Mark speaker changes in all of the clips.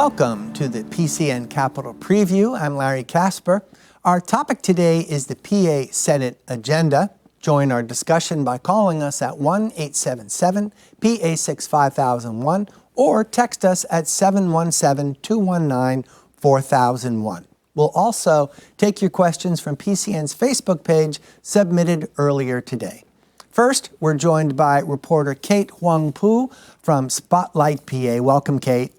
Speaker 1: Welcome to the PCN Capitol Preview. I'm Larry Casper. Our topic today is the PA Senate agenda. Join our discussion by calling us at 1-877-PA6-5001 or text us at 717-219-4001. We'll also take your questions from PCN's Facebook page submitted earlier today. First, we're joined by reporter Kate Huangpu from Spotlight PA. Welcome, Kate.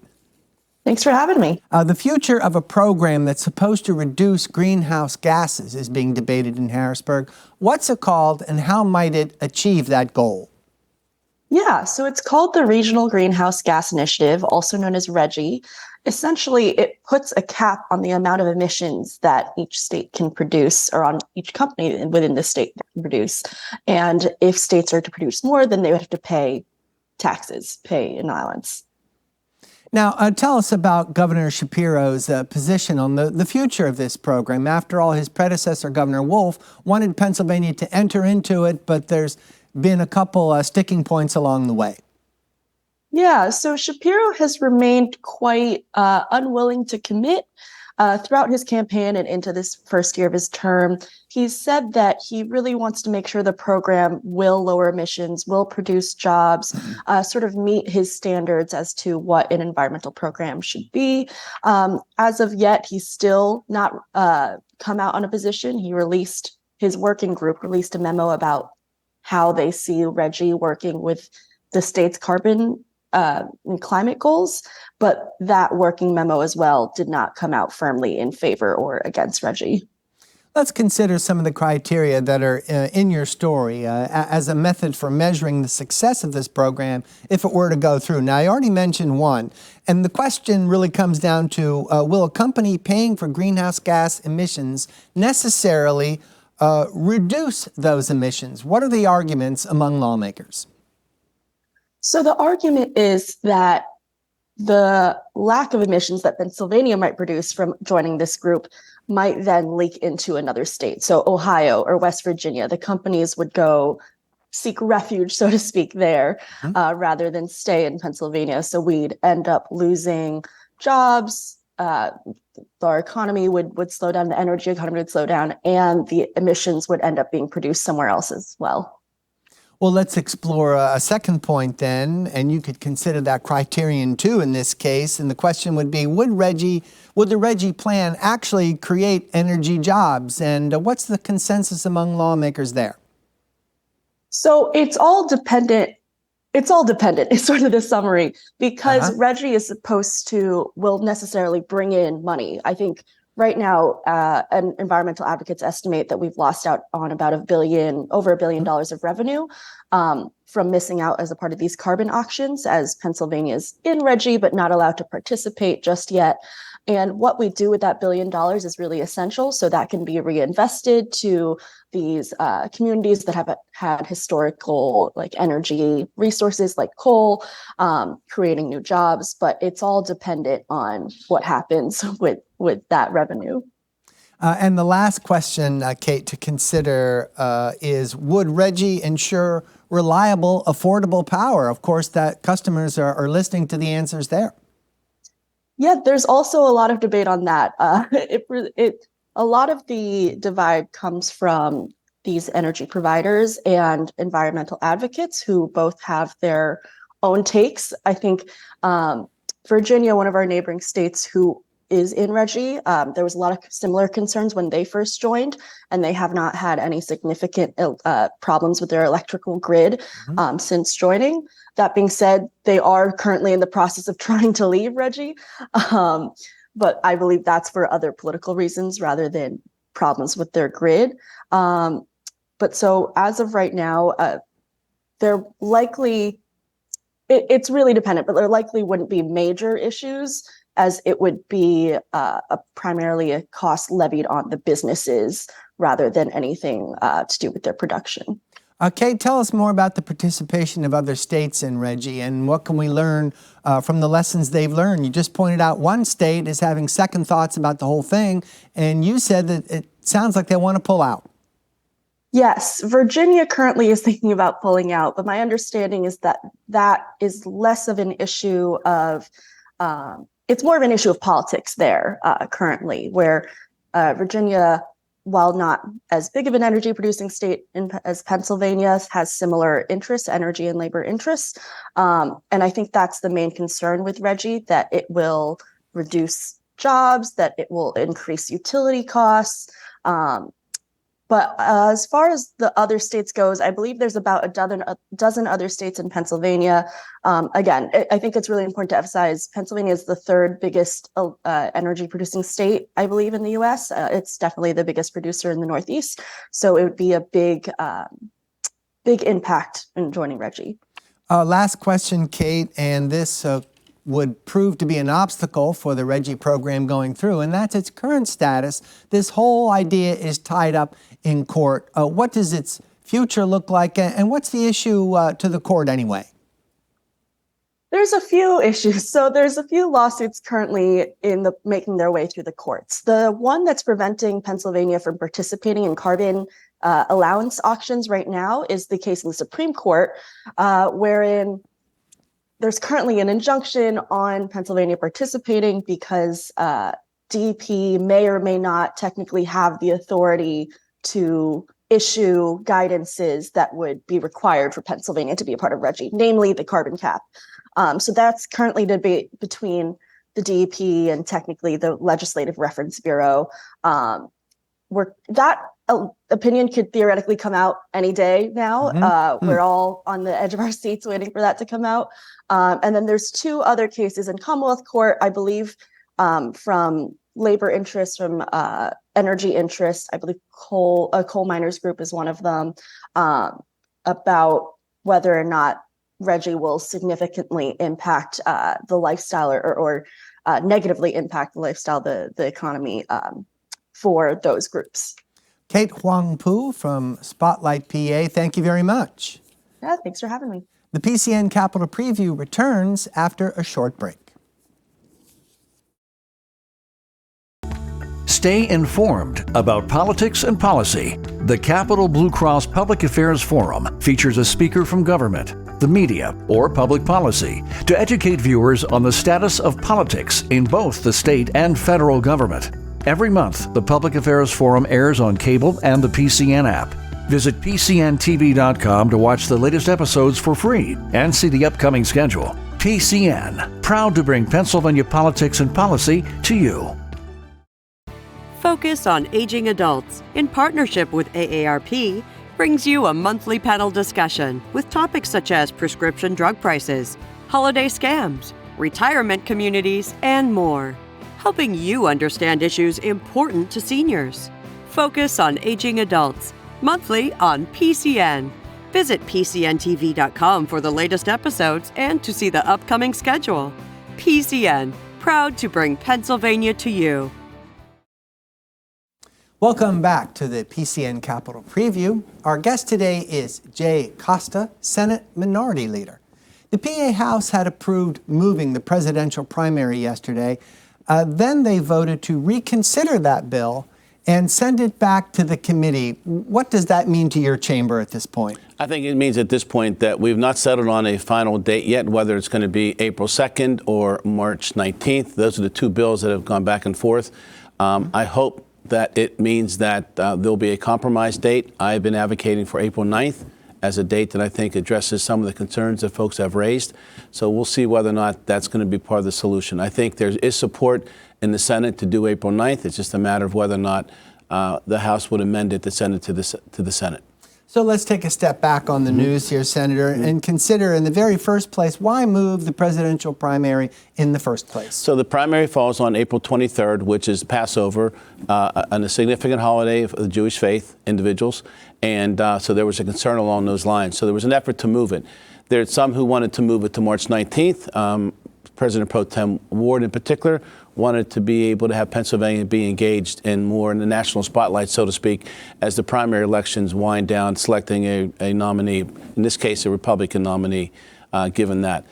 Speaker 2: Thanks for having me.
Speaker 1: The future of a program that's supposed to reduce greenhouse gases is being debated in Harrisburg. What's it called and how might it achieve that goal?
Speaker 2: Yeah, so it's called the Regional Greenhouse Gas Initiative, also known as RGGI. Essentially, it puts a cap on the amount of emissions that each state can produce, or on each company within the state that can produce. And if states are to produce more, then they would have to pay taxes, pay an allowance.
Speaker 1: Now, tell us about Governor Shapiro's position on the future of this program. After all, his predecessor, Governor Wolf, wanted Pennsylvania to enter into it, but there's been a couple sticking points along the way.
Speaker 2: Yeah, so Shapiro has remained quite unwilling to commit throughout his campaign and into this first year of his term. He's said that he really wants to make sure the program will lower emissions, will produce jobs, sort of meet his standards as to what an environmental program should be. As of yet, he's still not come out on a position. His working group released a memo about how they see RGGI working with the state's carbon and climate goals, but that working memo as well did not come out firmly in favor or against RGGI.
Speaker 1: Let's consider some of the criteria that are in your story as a method for measuring the success of this program if it were to go through. Now, I already mentioned one, and the question really comes down to, will a company paying for greenhouse gas emissions necessarily reduce those emissions? What are the arguments among lawmakers?
Speaker 2: So the argument is that the lack of emissions that Pennsylvania might produce from joining this group might then leak into another state. So Ohio or West Virginia, the companies would go seek refuge, so to speak, there rather than stay in Pennsylvania. So we'd end up losing jobs. Our economy would slow down, the energy economy would slow down, and the emissions would end up being produced somewhere else as well.
Speaker 1: Well, let's explore a second point then, and you could consider that criterion too in this case. And the question would be, would the RGGI plan actually create energy jobs? And what's the consensus among lawmakers there?
Speaker 2: So it's all dependent. It's sort of the summary, because RGGI will necessarily bring in money. I think right now, environmental advocates estimate that we've lost out on about over $1 billion of revenue from missing out as a part of these carbon auctions, as Pennsylvania's in RGGI but not allowed to participate just yet. And what we do with that $1 billion is really essential, so that can be reinvested to these communities that have had historical energy resources like coal, creating new jobs. But it's all dependent on what happens with that revenue.
Speaker 1: And the last question, Kate, to consider is, would RGGI ensure reliable, affordable power? Of course, that customers are listening to the answers there.
Speaker 2: Yeah, there's also a lot of debate on that. A lot of the divide comes from these energy providers and environmental advocates who both have their own takes. I think Virginia, one of our neighboring states who is in RGGI, there was a lot of similar concerns when they first joined, and they have not had any significant problems with their electrical grid since joining. That being said, they are currently in the process of trying to leave RGGI, but I believe that's for other political reasons rather than problems with their grid. But so as of right now, they're likely, it's really dependent, but there likely wouldn't be major issues, as it would be primarily a cost levied on the businesses rather than anything to do with their production.
Speaker 1: Kate, tell us more about the participation of other states in RGGI and what can we learn from the lessons they've learned. You just pointed out one state is having second thoughts about the whole thing, and you said that it sounds like they want to pull out.
Speaker 2: Yes, Virginia currently is thinking about pulling out, but my understanding is that that is less of an issue of it's more of an issue of politics there currently, where Virginia, while not as big of an energy producing state as Pennsylvania, has similar interests, energy and labor interests. And I think that's the main concern with RGGI, that it will reduce jobs, that it will increase utility costs. But as far as the other states goes, I believe there's about a dozen other states in Pennsylvania. Again, I think it's really important to emphasize Pennsylvania is the third biggest energy producing state, I believe, in the U.S. It's definitely the biggest producer in the Northeast. So it would be a big impact in joining RGGI.
Speaker 1: Last question, Kate, and this would prove to be an obstacle for the RGGI program going through, and that's its current status. This whole idea is tied up in court. What does its future look like, and what's the issue to the court anyway?
Speaker 2: There's a few issues. So there's a few lawsuits currently making their way through the courts. The one that's preventing Pennsylvania from participating in carbon allowance auctions right now is the case in the Supreme Court, wherein there's currently an injunction on Pennsylvania participating because DEP may or may not technically have the authority to issue guidances that would be required for Pennsylvania to be a part of RGGI, namely the carbon cap. So that's currently debate between the DEP and technically the Legislative Reference Bureau. Where that opinion could theoretically come out any day now. We're all on the edge of our seats waiting for that to come out. And then there's two other cases in Commonwealth Court, I believe, from labor interests, from energy interests. I believe coal miners group is one of them, about whether or not RGGI will significantly impact the lifestyle or negatively impact the lifestyle, the economy for those groups.
Speaker 1: Kate Huangpu from Spotlight PA, thank you very much.
Speaker 2: Yeah, thanks for having me.
Speaker 1: The PCN Capitol Preview returns after a short break.
Speaker 3: Stay informed about politics and policy. The Capitol Blue Cross Public Affairs Forum features a speaker from government, the media, or public policy to educate viewers on the status of politics in both the state and federal government. Every month, the Public Affairs Forum airs on cable and the PCN app. Visit PCNTV.com to watch the latest episodes for free and see the upcoming schedule. PCN, proud to bring Pennsylvania politics and policy to you.
Speaker 4: Focus on Aging Adults, in partnership with AARP, brings you a monthly panel discussion with topics such as prescription drug prices, holiday scams, retirement communities, and more, helping you understand issues important to seniors. Focus on Aging Adults, monthly on PCN. Visit PCNTV.com for the latest episodes and to see the upcoming schedule. PCN, proud to bring Pennsylvania to you.
Speaker 1: Welcome back to the PCN Capitol Preview. Our guest today is Jay Costa, Senate Minority Leader. The PA House had approved moving the presidential primary yesterday. Then they voted to reconsider that bill and send it back to the committee. What does that mean to your chamber at this point?
Speaker 5: I think it means at this point that we've not settled on a final date yet, whether it's going to be April 2nd or March 19th. Those are the two bills that have gone back and forth. I hope that it means that there'll be a compromise date. I've been advocating for April 9th as a date that I think addresses some of the concerns that folks have raised. So we'll see whether or not that's going to be part of the solution. I think there is support in the Senate to do April 9th. It's just a matter of whether or not the House would amend it to send it to the Senate.
Speaker 1: So let's take a step back on the news here, Senator, and consider in the very first place, why move the presidential primary in the first place?
Speaker 5: So the primary falls on April 23rd, which is Passover, and a significant holiday for the Jewish faith individuals. And so there was a concern along those lines. So there was an effort to move it. There's some who wanted to move it to March 19th. President Pro Tem Ward in particular wanted to be able to have Pennsylvania be engaged in more in the national spotlight, so to speak, as the primary elections wind down, selecting a nominee, in this case a Republican nominee, given that.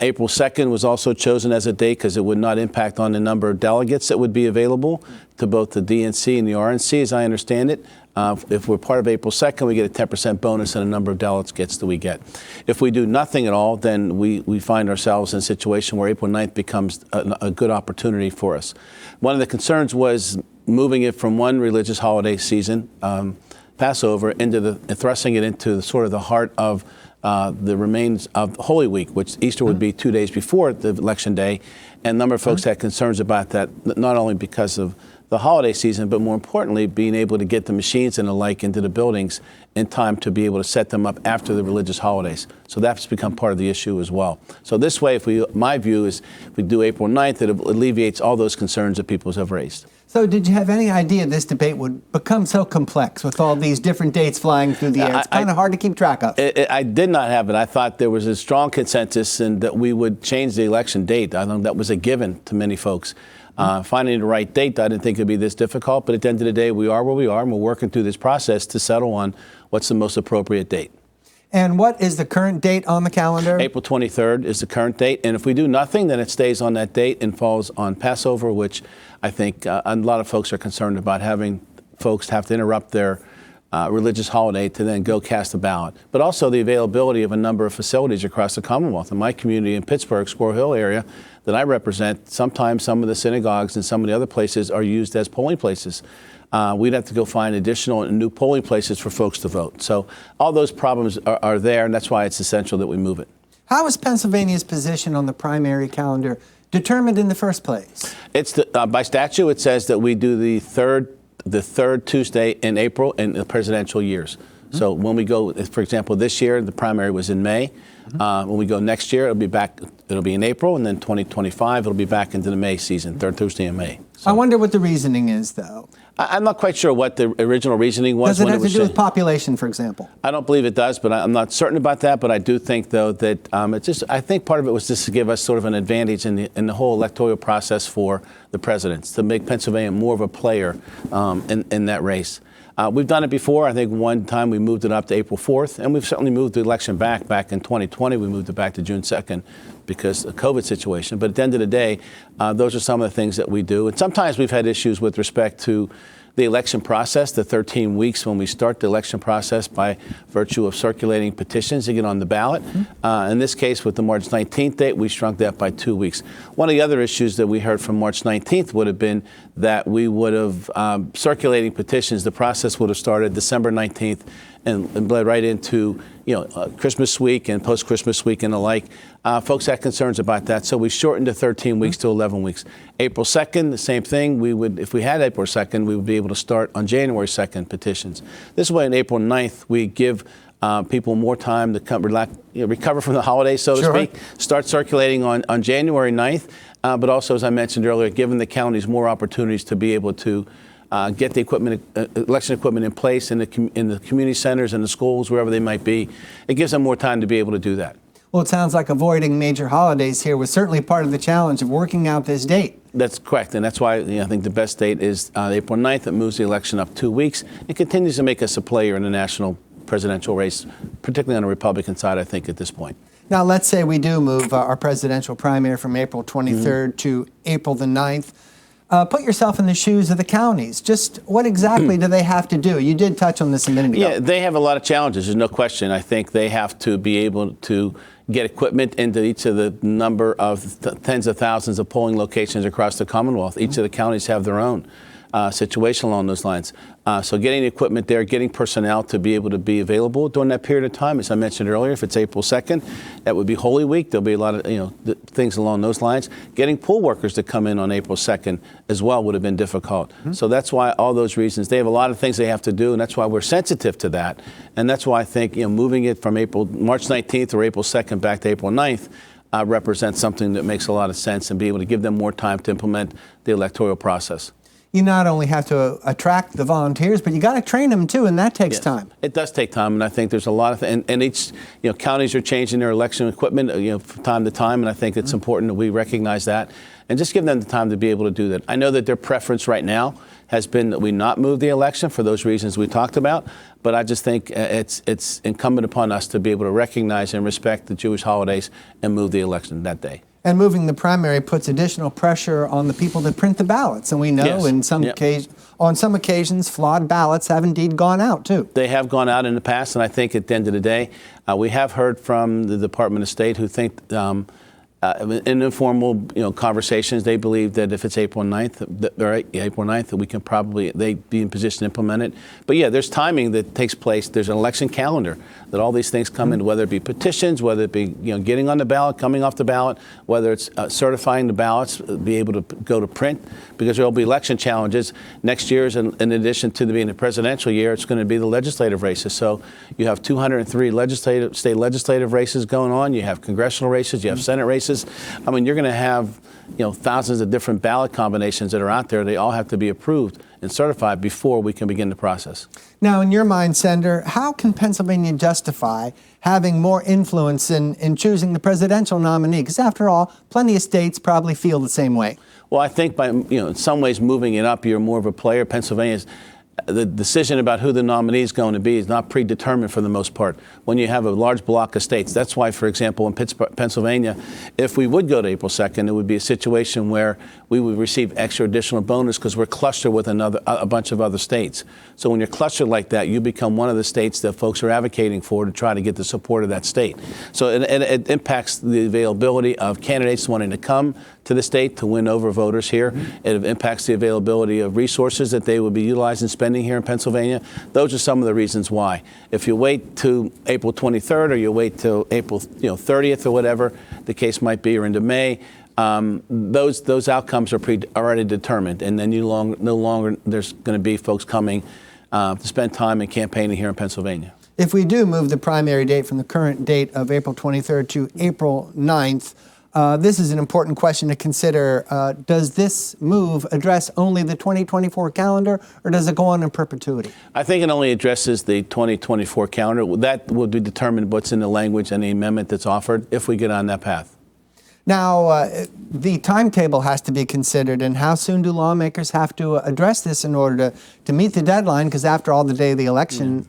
Speaker 5: April 2nd was also chosen as a date because it would not impact on the number of delegates that would be available to both the DNC and the RNC, as I understand it. If we're part of April 2nd, we get a 10% bonus in the number of delegates that we get. If we do nothing at all, then we find ourselves in a situation where April 9th becomes a good opportunity for us. One of the concerns was moving it from one religious holiday season, Passover, thrusting it into sort of the heart of the remains of Holy Week, which Easter would be 2 days before the election day. And a number of folks had concerns about that, not only because of the holiday season, but more importantly, being able to get the machines and the like into the buildings in time to be able to set them up after the religious holidays. So that's become part of the issue as well. So this way, my view is if we do April 9th, it alleviates all those concerns that people have raised.
Speaker 1: So did you have any idea this debate would become so complex with all these different dates flying through the air? It's kind of hard to keep track of.
Speaker 5: I did not have it. I thought there was a strong consensus and that we would change the election date. I think that was a given to many folks. Finding the right date, I didn't think it would be this difficult, but at the end of the day, we are where we are, and we're working through this process to settle on what's the most appropriate date.
Speaker 1: And what is the current date on the calendar?
Speaker 5: April 23rd is the current date, and if we do nothing, then it stays on that date and falls on Passover, which I think a lot of folks are concerned about, having folks have to interrupt their religious holiday to then go cast a ballot. But also the availability of a number of facilities across the Commonwealth. In my community in Pittsburgh, Squirrel Hill area that I represent, sometimes some of the synagogues and some of the other places are used as polling places. We'd have to go find additional and new polling places for folks to vote. So all those problems are there, and that's why it's essential that we move it.
Speaker 1: How is Pennsylvania's position on the primary calendar determined in the first place?
Speaker 5: It's by statute, it says that we do the third Tuesday in April in the presidential years. So when we go, for example, this year, the primary was in May. When we go next year, it'll be in April, and then 2025, it'll be back into the May season, third Tuesday in May. So
Speaker 1: I wonder what the reasoning is, though.
Speaker 5: I'm not quite sure what the original reasoning was.
Speaker 1: Does it have to do with population, for example?
Speaker 5: I don't believe it does, but I'm not certain about that. But I do think, though, that I think part of it was just to give us sort of an advantage in the whole electoral process for the presidents, to make Pennsylvania more of a player in that race. We've done it before. I think one time we moved it up to April 4th, and we've certainly moved the election back in 2020. We moved it back to June 2nd because of the COVID situation. But at the end of the day, those are some of the things that we do. And sometimes we've had issues with respect to the election process, the 13 weeks when we start the election process by virtue of circulating petitions to get on the ballot. In this case, with the March 19th date, we shrunk that by 2 weeks. One of the other issues that we heard from March 19th would have been that we would have circulating petitions. The process would have started December 19th and bled right into Christmas week and post-Christmas week and the like. Folks had concerns about that, so we shortened the 13 weeks to 11 weeks. April 2nd, the same thing. If we had April 2nd, we would be able to start on January 2nd petitions. This way, on April 9th, we give people more time to recover from the holidays, so to speak, start circulating on January 9th, but also, as I mentioned earlier, giving the counties more opportunities to be able to get the election equipment in place in the community centers and the schools, wherever they might be. It gives them more time to be able to do that.
Speaker 1: Well, it sounds like avoiding major holidays here was certainly part of the challenge of working out this date.
Speaker 5: That's correct, and that's why I think the best date is April 9th. It moves the election up 2 weeks. It continues to make us a player in the national presidential race, particularly on the Republican side, I think, at this point.
Speaker 1: Now, let's say we do move our presidential primary from April 23rd to April the 9th. Put yourself in the shoes of the counties. Just what exactly do they have to do? You did touch on this a minute ago.
Speaker 5: Yeah, they have a lot of challenges. There's no question. I think they have to be able to get equipment into each of the number of tens of thousands of polling locations across the Commonwealth. Each of the counties have their own situation along those lines. So getting equipment there, getting personnel to be able to be available during that period of time. As I mentioned earlier, if it's April 2nd, that would be Holy Week. There'll be a lot of things along those lines. Getting poll workers to come in on April 2nd as well would have been difficult. So that's why all those reasons. They have a lot of things they have to do, and that's why we're sensitive to that. And that's why I think moving it from March 19th or April 2nd back to April 9th represents something that makes a lot of sense and be able to give them more time to implement the electoral process.
Speaker 1: You not only have to attract the volunteers, but you got to train them too, and that takes time.
Speaker 5: It does take time, and I think there's a lot of and each counties are changing their election equipment from time to time, and I think it's important that we recognize that and just give them the time to be able to do that. I know that their preference right now has been that we not move the election for those reasons we talked about, but I just think it's incumbent upon us to be able to recognize and respect the Jewish holidays and move the election that day.
Speaker 1: And moving the primary puts additional pressure on the people that print the ballots. And we know
Speaker 5: Yes.
Speaker 1: on some occasions, flawed ballots have indeed gone out, too.
Speaker 5: They have gone out in the past, and I think at the end of the day, we have heard from the Department of State who think in informal conversations, they believe that if it's April 9th, that we can probably, they'd be in position to implement it. But yeah, there's timing that takes place. There's an election calendar that all these things come in, whether it be petitions, whether it be getting on the ballot, coming off the ballot, whether it's certifying the ballots, be able to go to print, because there will be election challenges. Next year, in addition to being a presidential year, it's going to be the legislative races. So you have 203 state legislative races going on. You have congressional races. You have Senate races. I mean, you're going to have thousands of different ballot combinations that are out there. They all have to be approved and certified before we can begin the process.
Speaker 1: Now, in your mind, Senator, how can Pennsylvania justify having more influence in choosing the presidential nominee? Because after all, plenty of states probably feel the same way.
Speaker 5: Well, I think by in some ways moving it up, you're more of a player. Pennsylvania's the decision about who the nominee is going to be is not predetermined for the most part when you have a large block of states. That's why, for example, in Pennsylvania, if we would go to April 2nd, it would be a situation where we would receive extra additional bonus because we're clustered with a bunch of other states. So when you're clustered like that, you become one of the states that folks are advocating for to try to get the support of that state. So it impacts the availability of candidates wanting to come to the state to win over voters here. It impacts the availability of resources that they would be utilizing spending here in Pennsylvania. Those are some of the reasons why. If you wait to April 23rd or you wait till April 30th or whatever the case might be, or into May, those outcomes are already determined, and then no longer there's going to be folks coming to spend time in campaigning here in Pennsylvania.
Speaker 1: If we do move the primary date from the current date of April 23rd to April 9th, this is an important question to consider. Does this move address only the 2024 calendar, or does it go on in perpetuity? I
Speaker 5: think it only addresses the 2024 calendar. That will be determined what's in the language and the amendment that's offered if we get on that path.
Speaker 1: Now, the timetable has to be considered, and how soon do lawmakers have to address this in order to meet the deadline? Because after all, the day of the election.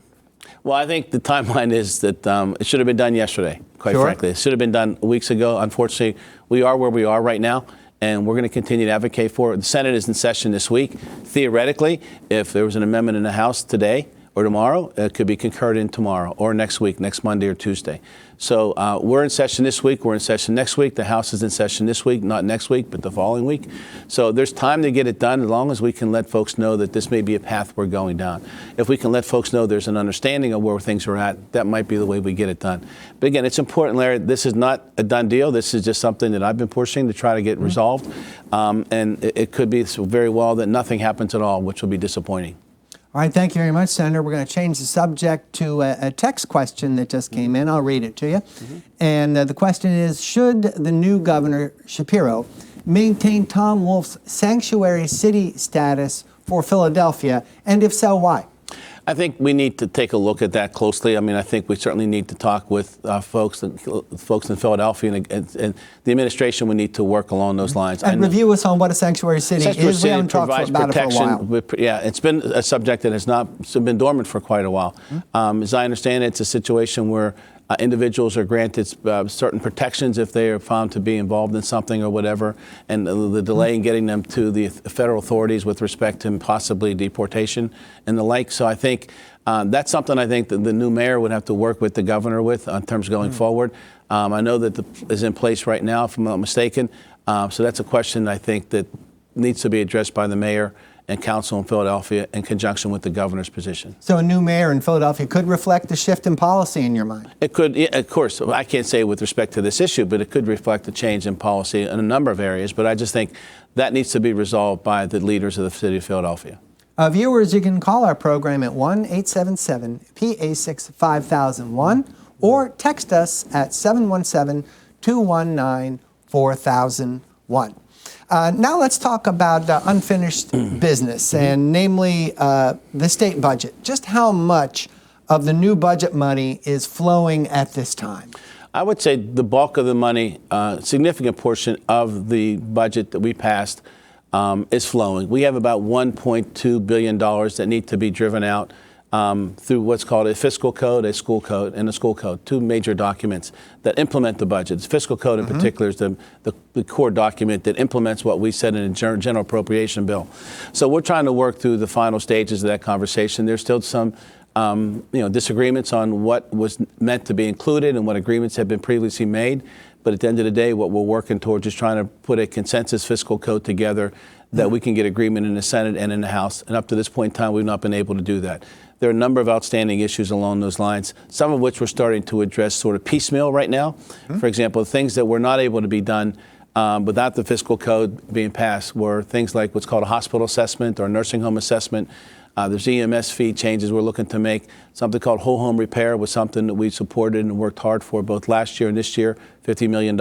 Speaker 5: Well, I think the timeline is that it should have been done yesterday, quite frankly. It should have been done weeks ago. Unfortunately, we are where we are right now, and we're going to continue to advocate for it. The Senate is in session this week. Theoretically, if there was an amendment in the House today or tomorrow, it could be concurred in tomorrow or next week, next Monday or Tuesday. So we're in session this week. We're in session next week. The House is in session this week, not next week, but the following week. So there's time to get it done as long as we can let folks know that this may be a path we're going down. If we can let folks know there's an understanding of where things are at, that might be the way we get it done. But again, it's important, Larry, this is not a done deal. This is just something that I've been pushing to try to get resolved. And it could be very well that nothing happens at all, which will be disappointing.
Speaker 1: All right, thank you very much, Senator. We're going to change the subject to a text question that just came in. I'll read it to you. And the question is, should the new governor, Shapiro, maintain Tom Wolf's sanctuary city status for Philadelphia? And if so, why?
Speaker 5: I think we need to take a look at that closely. I mean, I think we certainly need to talk with folks in Philadelphia and the administration. We need to work along those lines.
Speaker 1: And review us on what a sanctuary city is. We haven't talked about it for a while.
Speaker 5: Yeah, it's been a subject that has not been dormant for quite a while. As I understand it, it's a situation where individuals are granted certain protections if they are found to be involved in something or whatever, and the delay in getting them to the federal authorities with respect to possibly deportation and the like. So I think that's something I think that the new mayor would have to work with the governor with in terms of going forward. I know that is in place right now, if I'm not mistaken. So that's a question I think that needs to be addressed by the mayor and council in Philadelphia in conjunction with the governor's position.
Speaker 1: So a new mayor in Philadelphia could reflect a shift in policy in your mind?
Speaker 5: It could, yeah, of course. I can't say with respect to this issue, but it could reflect a change in policy in a number of areas. But I just think that needs to be resolved by the leaders of the city of Philadelphia.
Speaker 1: Viewers, you can call our program at 1-877-PA6-5001 or text us at 717-219-4001. Now let's talk about unfinished business, and namely the state budget. Just how much of the new budget money is flowing at this time?
Speaker 5: I would say the bulk of the money, significant portion of the budget that we passed is flowing. We have about $1.2 billion that need to be driven out through what's called a fiscal code, a school code, and a school code, two major documents that implement the budget. The fiscal code in particular is the core document that implements what we said in a general appropriation bill. So we're trying to work through the final stages of that conversation. There's still some disagreements on what was meant to be included and what agreements have been previously made. But at the end of the day, what we're working towards is trying to put a consensus fiscal code together that we can get agreement in the Senate and in the House. And up to this point in time, we've not been able to do that. There are a number of outstanding issues along those lines, some of which we're starting to address sort of piecemeal right now. For example, things that were not able to be done without the fiscal code being passed were things like what's called a hospital assessment or nursing home assessment. There's EMS fee changes we're looking to make. Something called whole home repair was something that we supported and worked hard for both last year and this year, $50 million.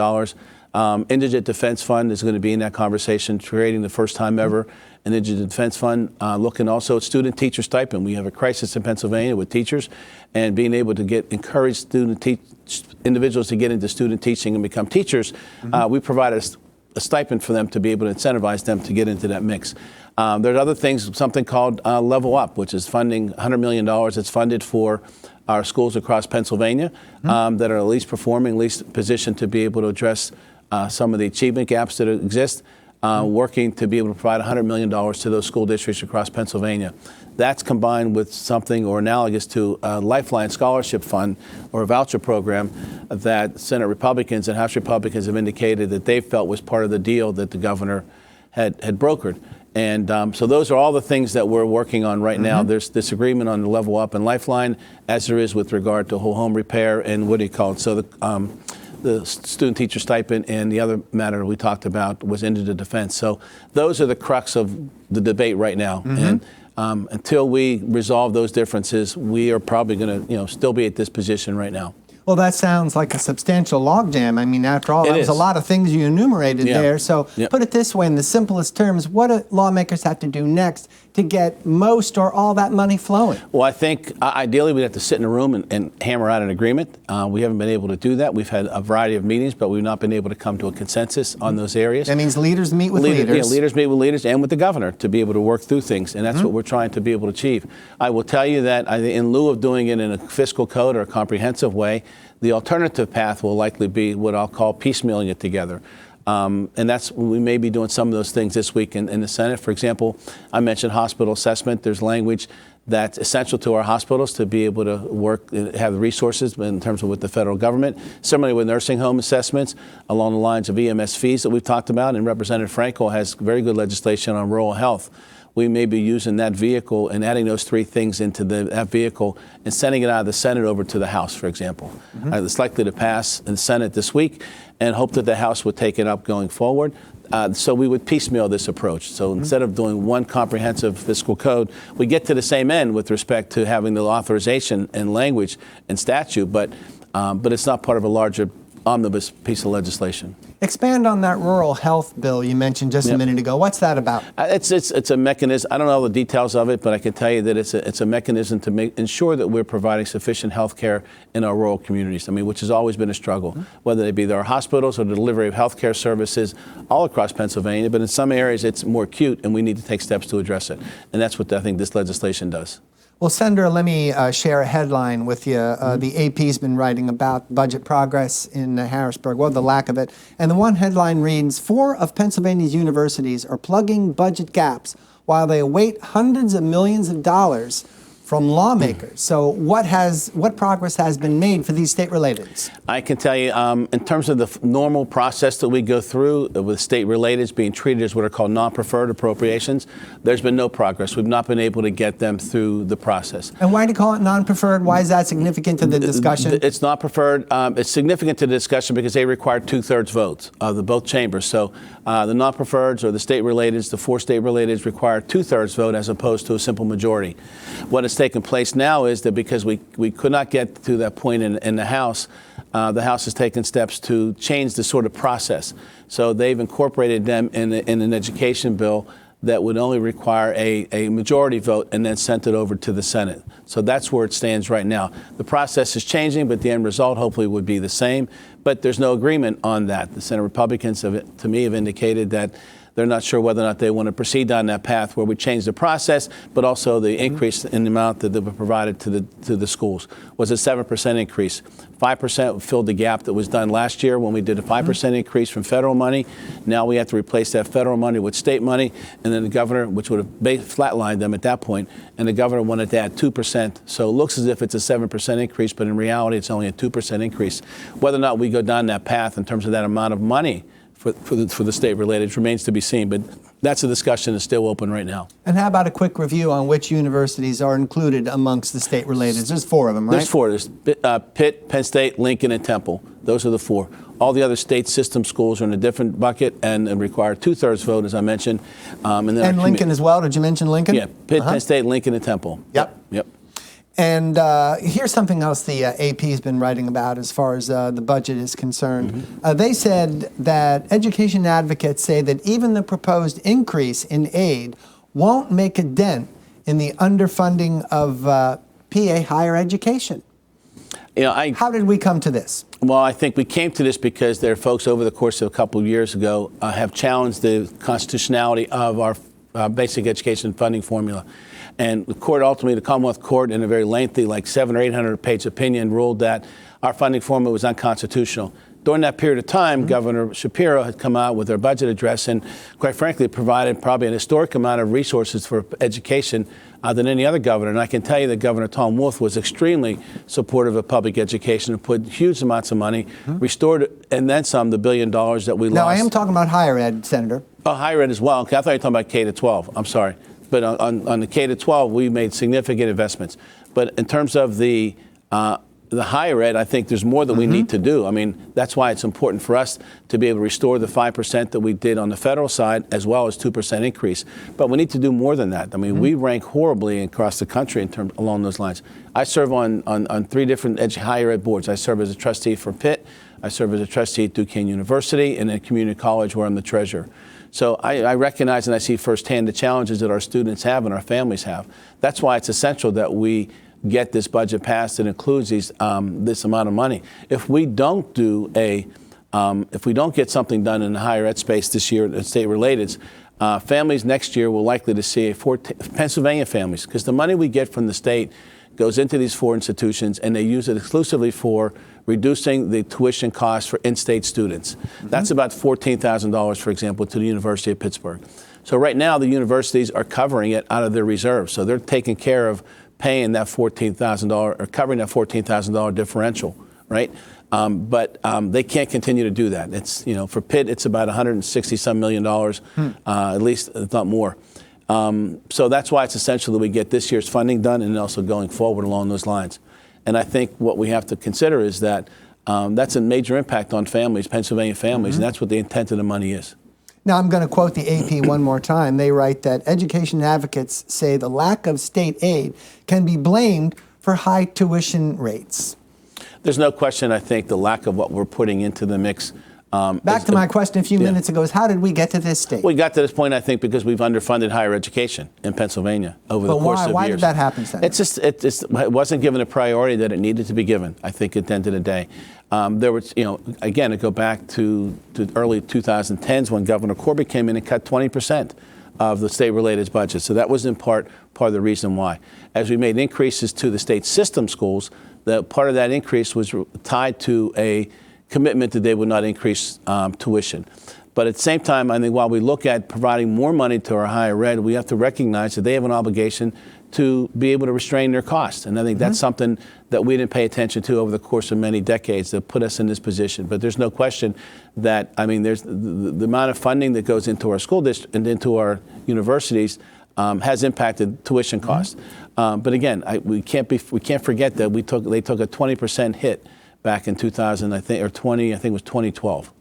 Speaker 5: Indigent Defense Fund is going to be in that conversation, creating the first time ever an Indigent Defense Fund, looking also at student teacher stipend. We have a crisis in Pennsylvania with teachers, and being able to encourage individuals to get into student teaching and become teachers. We provide a stipend for them to be able to incentivize them to get into that mix. There's other things, something called Level Up, which is funding $100 million that's funded for our schools across Pennsylvania that are at least performing, at least positioned to be able to address some of the achievement gaps that exist, working to be able to provide $100 million to those school districts across Pennsylvania. That's combined with something or analogous to a Lifeline Scholarship Fund or a voucher program that Senate Republicans and House Republicans have indicated that they felt was part of the deal that the governor had brokered. And so those are all the things that we're working on right now. There's disagreement on the Level Up and Lifeline, as there is with regard to whole home repair and what do you call it? So the student teacher stipend and the other matter we talked about was indigent defense. So those are the crux of the debate right now. And until we resolve those differences, we are probably going to still be at this position right now.
Speaker 1: Well, that sounds like a substantial logjam. I mean, after all, that was a lot of things you enumerated there. So put it this way, in the simplest terms, what do lawmakers have to do next to get most or all that money flowing?
Speaker 5: Well, I think ideally we'd have to sit in a room and hammer out an agreement. We haven't been able to do that. We've had a variety of meetings, but we've not been able to come to a consensus on those areas.
Speaker 1: That means leaders meet with leaders.
Speaker 5: Yeah, leaders meet with leaders and with the governor to be able to work through things, and that's what we're trying to be able to achieve. I will tell you that in lieu of doing it in a fiscal code or a comprehensive way, the alternative path will likely be what I'll call piecemealing it together. And we may be doing some of those things this week in the Senate. For example, I mentioned hospital assessment. There's language that's essential to our hospitals to be able to work, have the resources in terms of with the federal government. Similarly with nursing home assessments, along the lines of EMS fees that we've talked about, and Representative Frankel has very good legislation on rural health. We may be using that vehicle and adding those three things into that vehicle and sending it out of the Senate over to the House, for example. It's likely to pass in the Senate this week, and hope that the House would take it up going forward. So we would piecemeal this approach. So instead of doing one comprehensive fiscal code, we get to the same end with respect to having the authorization and language and statute, but it's not part of a larger omnibus piece of legislation.
Speaker 1: Expand on that rural health bill you mentioned just a minute ago. What's that about?
Speaker 5: It's a mechanism. I don't know all the details of it, but I can tell you that it's a mechanism to ensure that we're providing sufficient health care in our rural communities. I mean, which has always been a struggle, whether they be our hospitals or the delivery of health care services all across Pennsylvania. But in some areas, it's more acute, and we need to take steps to address it. And that's what I think this legislation does.
Speaker 1: Well, Senator, let me share a headline with you. The AP's been writing about budget progress in Harrisburg, well, the lack of it. And the one headline reads, 4 of Pennsylvania's universities are plugging budget gaps while they await hundreds of millions of dollars from lawmakers. So what progress has been made for these state-relateds?
Speaker 5: I can tell you, in terms of the normal process that we go through with state-relateds being treated as what are called non-preferred appropriations, there's been no progress. We've not been able to get them through the process.
Speaker 1: And why do you call it non-preferred? Why is that significant to the discussion?
Speaker 5: It's not preferred. It's significant to the discussion because they require 2/3 votes of both chambers. So the non-preferreds or the state-relateds, the 4 state-relateds require 2/3 vote as opposed to a simple majority. What has taken place now is that because we could not get to that point in the House has taken steps to change the sort of process. So they've incorporated them in an education bill that would only require a majority vote and then sent it over to the Senate. So that's where it stands right now. The process is changing, but the end result hopefully would be the same. But there's no agreement on that. The Senate Republicans to me have indicated that they're not sure whether or not they want to proceed down that path where we change the process, but also the increase in the amount that were provided to the schools was a 7% increase. 5% filled the gap that was done last year when we did a 5% increase from federal money. Now we have to replace that federal money with state money, and then the governor, which would have flatlined them at that point, and the governor wanted to add 2%. So it looks as if it's a 7% increase, but in reality it's only a 2% increase. Whether or not we go down that path in terms of that amount of money for the state-related remains to be seen, but that's a discussion that's still open right now.
Speaker 1: And how about a quick review on which universities are included amongst the state-related? There's 4 of them, right?
Speaker 5: There's 4. There's Pitt, Penn State, Lincoln, and Temple. Those are the 4. All the other state system schools are in a different bucket and require 2/3 vote, as I mentioned. And
Speaker 1: Lincoln as well. Did you mention Lincoln?
Speaker 5: Yeah, Pitt, Penn State, Lincoln, and Temple.
Speaker 1: Yep. And here's something else the AP has been writing about as far as the budget is concerned. They said that education advocates say that even the proposed increase in aid won't make a dent in the underfunding of PA higher education. How did we come to this?
Speaker 5: Well, I think we came to this because there are folks over the course of a couple of years ago have challenged the constitutionality of our basic education funding formula. And the court ultimately, the Commonwealth Court, in a very lengthy, like 700 or 800 page opinion, ruled that our funding formula was unconstitutional. During that period of time, Governor Shapiro had come out with her budget address and, quite frankly, provided probably an historic amount of resources for education than any other governor. And I can tell you that Governor Tom Wolf was extremely supportive of public education and put huge amounts of money, restored and then some, the $1 billion that we lost.
Speaker 1: Now, I am talking about higher ed, Senator.
Speaker 5: Oh, higher ed as well. Okay, I thought you were talking about K-12. I'm sorry. But on the K-12, we made significant investments. But in terms of the higher ed, I think there's more that we need to do. I mean, that's why it's important for us to be able to restore the 5% that we did on the federal side, as well as 2% increase. But we need to do more than that. I mean, we rank horribly across the country along those lines. I serve on 3 different higher ed boards. I serve as a trustee for Pitt. I serve as a trustee at Duquesne University, and at community college where I'm the treasurer. So I recognize and I see firsthand the challenges that our students have and our families have. That's why it's essential that we get this budget passed that includes this amount of money. If we don't get something done in the higher ed space this year, state-related, families next year will likely to see Pennsylvania families, because the money we get from the state goes into these 4 institutions, and they use it exclusively for reducing the tuition costs for in-state students. That's about $14,000, for example, to the University of Pittsburgh. So right now, the universities are covering it out of their reserves. So they're taking care of paying that $14,000 or covering that $14,000 differential, right? But they can't continue to do that. It's, for Pitt, it's about $160-some million, at least, if not more. So that's why it's essential that we get this year's funding done and also going forward along those lines. And I think what we have to consider is that that's a major impact on families, Pennsylvania families, and that's what the intent of the money is.
Speaker 1: Now, I'm going to quote the AP one more time. They write that education advocates say the lack of state aid can be blamed for high tuition rates.
Speaker 5: There's no question, I think, the lack of what we're putting into the mix.
Speaker 1: Back to my question a few minutes ago is, how did we get to this state?
Speaker 5: We got to this point, I think, because we've underfunded higher education in Pennsylvania over the course of years.
Speaker 1: Why did that happen, Senator?
Speaker 5: It wasn't given a priority that it needed to be given, I think, at the end of the day. There was, again, to go back to early 2010s when Governor Corbett came in and cut 20% of the state-related budget. So that was in part of the reason why. As we made increases to the state system schools, part of that increase was tied to a commitment that they would not increase tuition. But at the same time, I think while we look at providing more money to our higher ed, we have to recognize that they have an obligation to be able to restrain their costs. And I think that's something that we didn't pay attention to over the course of many decades that put us in this position. But there's no question that, there's the amount of funding that goes into our school district and into our universities has impacted tuition costs. But again, we can't forget that they took a 20% hit back in 2000, I think, or 20, I think it was 2012.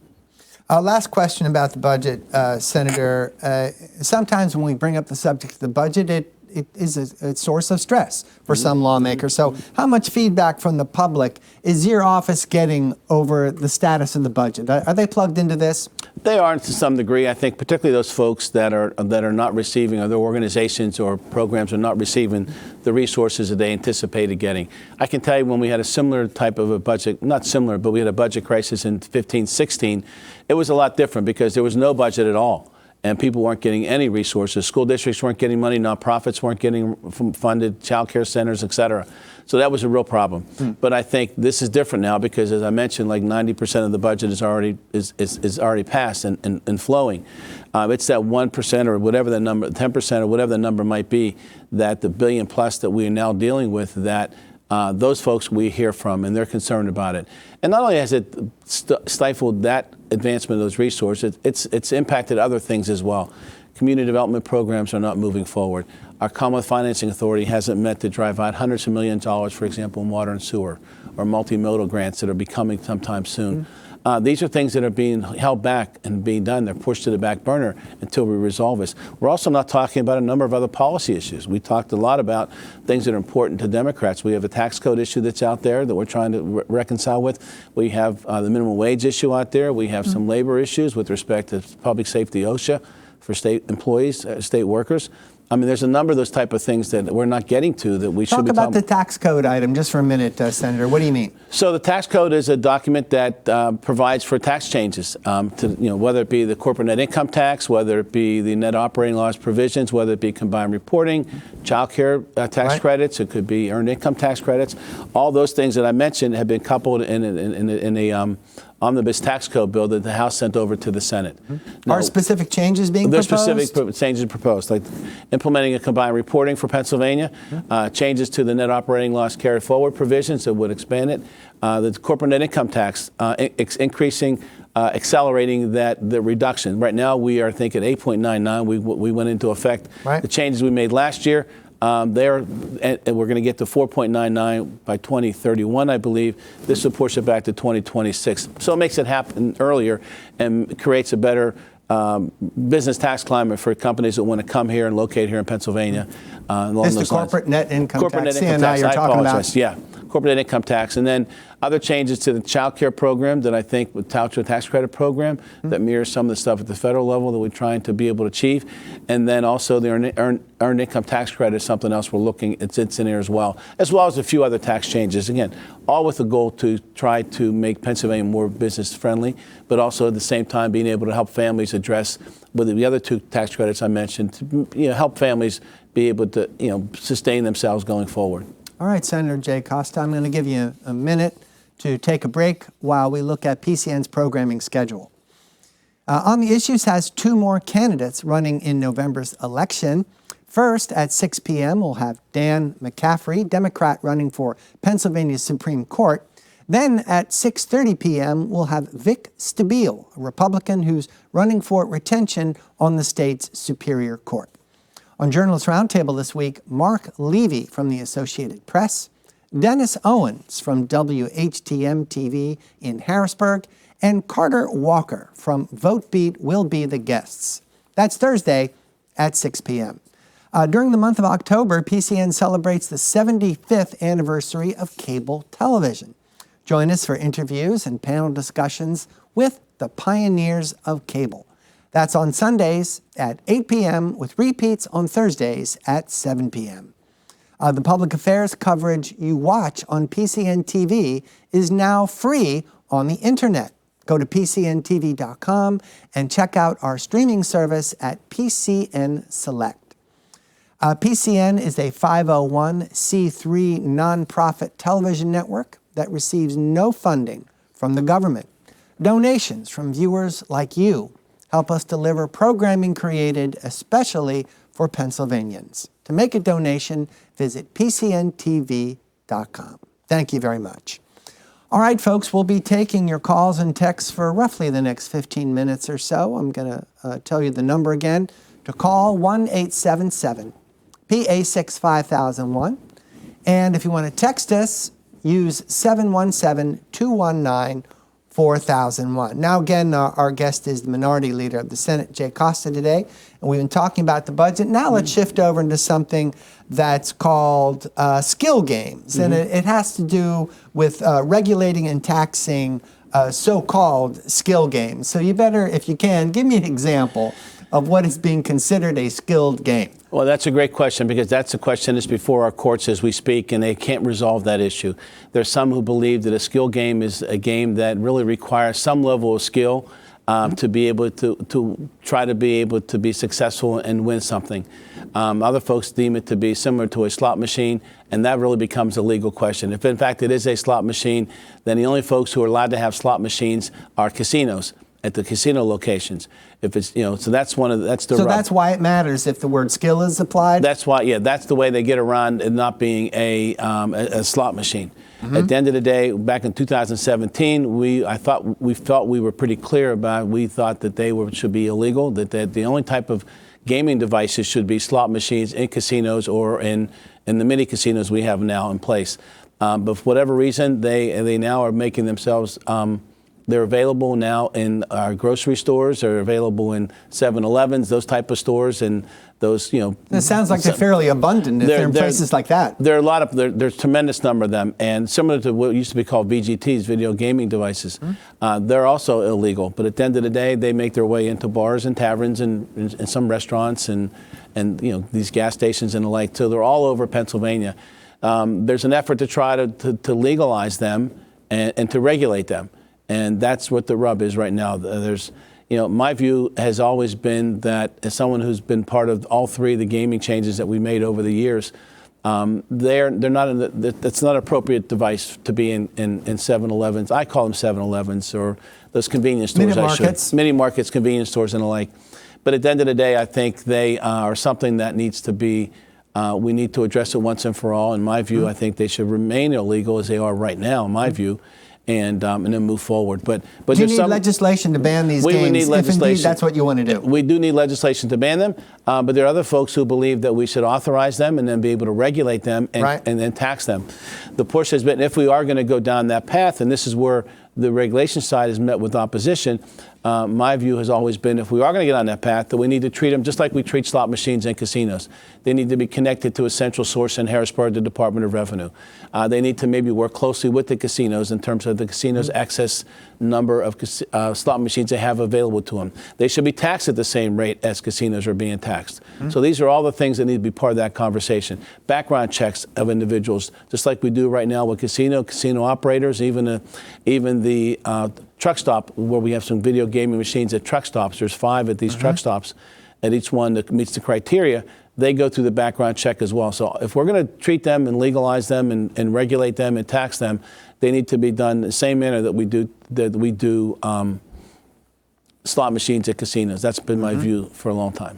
Speaker 1: Last question about the budget, Senator. Sometimes when we bring up the subject of the budget, it is a source of stress for some lawmakers. So how much feedback from the public is your office getting over the status of the budget? Are they plugged into this?
Speaker 5: They are to some degree. I think particularly those folks that are not receiving, or their organizations or programs are not receiving the resources that they anticipated getting. I can tell you when we had a similar type of a budget, not similar, but we had a budget crisis in 15-16, it was a lot different because there was no budget at all. And people weren't getting any resources. School districts weren't getting money. Nonprofits weren't getting funded. Child care centers, et cetera. So that was a real problem. But I think this is different now because, as I mentioned, like 90% of the budget is already passed and flowing. It's that 1% or whatever the number, 10% or whatever the number might be, that the billion plus that we are now dealing with, that those folks we hear from, and they're concerned about it. And not only has it stifled that advancement of those resources, it's impacted other things as well. Community development programs are not moving forward. Our Commonwealth Financing Authority hasn't met to drive out hundreds of millions of dollars, for example, in water and sewer, or multimodal grants that are becoming sometime soon. These are things that are being held back and being done. They're pushed to the back burner until we resolve this. We're also not talking about a number of other policy issues. We talked a lot about things that are important to Democrats. We have a tax code issue that's out there that we're trying to reconcile with. We have the minimum wage issue out there. We have some labor issues with respect to public safety OSHA for state employees, state workers. I mean, there's a number of those type of things that we're not getting to that we should be talking about.
Speaker 1: Talk about the tax code item just for a minute, Senator. What do you mean?
Speaker 5: So the tax code is a document that provides for tax changes, to, whether it be the corporate net income tax, whether it be the net operating loss provisions, whether it be combined reporting, child care tax credits, it could be earned income tax credits. All those things that I mentioned have been coupled in a omnibus tax code bill that the House sent over to the Senate. Now,
Speaker 1: are specific changes being proposed?
Speaker 5: There's specific changes proposed, like implementing a combined reporting for Pennsylvania, changes to the net operating loss carry forward provisions that would expand it, the corporate net income tax, increasing, accelerating the reduction. Right now we are thinking 8.99. We went into effect. The changes we made last year. And we're going to get to 4.99 by 2031, I believe. This will push it back to 2026. So it makes it happen earlier and creates a better business tax climate for companies that want to come here and locate here in Pennsylvania.
Speaker 1: It's the corporate net income tax.
Speaker 5: Corporate net income tax.
Speaker 1: You're talking about.
Speaker 5: Yeah, corporate net income tax. And then other changes to the child care program that I think with child tax credit program that mirrors some of the stuff at the federal level that we're trying to be able to achieve. And then also the earned income tax credit is something else we're looking, it's in there as well as a few other tax changes. Again, all with the goal to try to make Pennsylvania more business friendly, but also at the same time being able to help families address with the other two tax credits I mentioned, to help families be able to sustain themselves going forward.
Speaker 1: All right, Senator Jay Costa, I'm going to give you a minute to take a break while we look at PCN's programming schedule. On the Issues has two more candidates running in November's election. First, at 6 p.m., we'll have Dan McCaffrey, Democrat running for Pennsylvania's Supreme Court. Then at 6:30 p.m., we'll have Vic Stabile, a Republican who's running for retention on the state's Superior Court. On Journalist Roundtable this week, Mark Levy from the Associated Press, Dennis Owens from WHTM-TV in Harrisburg, and Carter Walker from VoteBeat will be the guests. That's Thursday at 6 p.m. During the month of October, PCN celebrates the 75th anniversary of cable television. Join us for interviews and panel discussions with the pioneers of cable. That's on Sundays at 8 p.m. with repeats on Thursdays at 7 p.m. The public affairs coverage you watch on PCN TV is now free on the internet. Go to PCNTV.com and check out our streaming service at PCN Select. PCN is a 501c3 nonprofit television network that receives no funding from the government. Donations from viewers like you help us deliver programming created especially for Pennsylvanians. To make a donation, visit PCNTV.com. Thank you very much. All right, folks, we'll be taking your calls and texts for roughly the next 15 minutes or so. I'm going to tell you the number again. To call, 1-877-PA6-5001. And if you want to text us, use 717-219-4001. Now, again, our guest is the Minority Leader of the Senate, Jay Costa, today. And we've been talking about the budget. Now let's shift over into something that's called skill games. And it has to do with regulating and taxing so-called skill games. So you better, if you can, give me an example of what is being considered a skilled game.
Speaker 5: Well, that's a great question, because that's a question that's before our courts as we speak, and they can't resolve that issue. There's some who believe that a skill game is a game that really requires some level of skill to be able to try to be able to be successful and win something. Other folks deem it to be similar to a slot machine, and that really becomes a legal question. If in fact it is a slot machine, then the only folks who are allowed to have slot machines are casinos at the casino locations. If it's, so that's the
Speaker 1: So
Speaker 5: rub.
Speaker 1: that's why it matters if the word skill is applied?
Speaker 5: That's why, that's the way they get around it not being a slot machine. At the end of the day, back in 2017, we felt we were pretty clear about. We thought that should be illegal. That the only type of gaming devices should be slot machines in casinos or in the mini casinos we have now in place. But for whatever reason, they now are making themselves. They're available now in our grocery stores. They're available in 7-Elevens, those type of stores, and those,
Speaker 1: It sounds like they're fairly abundant if they're in places like that.
Speaker 5: There are there's a tremendous number of them, and similar to what used to be called VGTs, video gaming devices, they're also illegal. But at the end of the day, they make their way into bars and taverns and some restaurants and these gas stations and the like. So they're all over Pennsylvania. There's an effort to try to legalize them and to regulate them. And that's what the rub is right now. My view has always been that as someone who's been part of all three of the gaming changes that we made over the years, they're not that's not an appropriate device to be in 7-Elevens. I call them 7-Elevens or those convenience stores. Mini markets, convenience stores, and the like. But at the end of the day, I think they are something that needs to be. We need to address it once and for all. In my view, I think they should remain illegal as they are right now. In my view. And then move forward. But
Speaker 1: do you need legislation to ban these games?
Speaker 5: We need legislation.
Speaker 1: If indeed that's what you want to do.
Speaker 5: We do need legislation to ban them, but there are other folks who believe that we should authorize them and then be able to regulate them and then tax them. The push has been, if we are going to go down that path, and this is where the regulation side has met with opposition, my view has always been, if we are going to get on that path, that we need to treat them just like we treat slot machines and casinos. They need to be connected to a central source in Harrisburg, the Department of Revenue. They need to maybe work closely with the casinos in terms of the casinos' excess number of slot machines they have available to them. They should be taxed at the same rate as casinos are being taxed. So these are all the things that need to be part of that conversation. Background checks of individuals, just like we do right now with casino operators, even the truck stop where we have some video gaming machines at truck stops. There's 5 at these truck stops, at each one that meets the criteria. They go through the background check as well. So if we're going to treat them and legalize them and regulate them and tax them, they need to be done in the same manner that we do slot machines at casinos. That's been my view for a long time.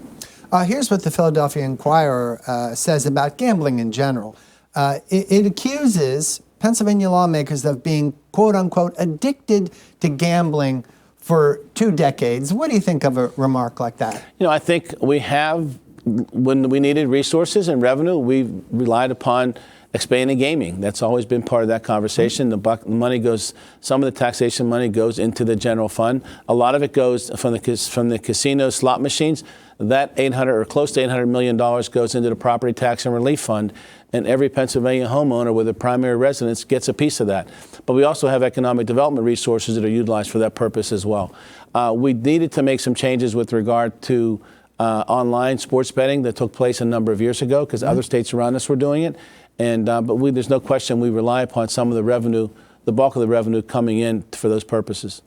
Speaker 1: Here's what the Philadelphia Inquirer says about gambling in general. It accuses Pennsylvania lawmakers of being, quote unquote, addicted to gambling for 2 decades. What do you think of a remark like that?
Speaker 5: I think we have, when we needed resources and revenue, we relied upon expanding gaming. That's always been part of that conversation. The money goes, some of the taxation money goes into the general fund. A lot of it goes from the casino slot machines. That $800 or close to $800 million goes into the property tax and relief fund, and every Pennsylvania homeowner with a primary residence gets a piece of that. But we also have economic development resources that are utilized for that purpose as well. We needed to make some changes with regard to online sports betting that took place a number of years ago because other states around us were doing it. But there's no question we rely upon some of the revenue, the bulk of the revenue coming in for those purposes.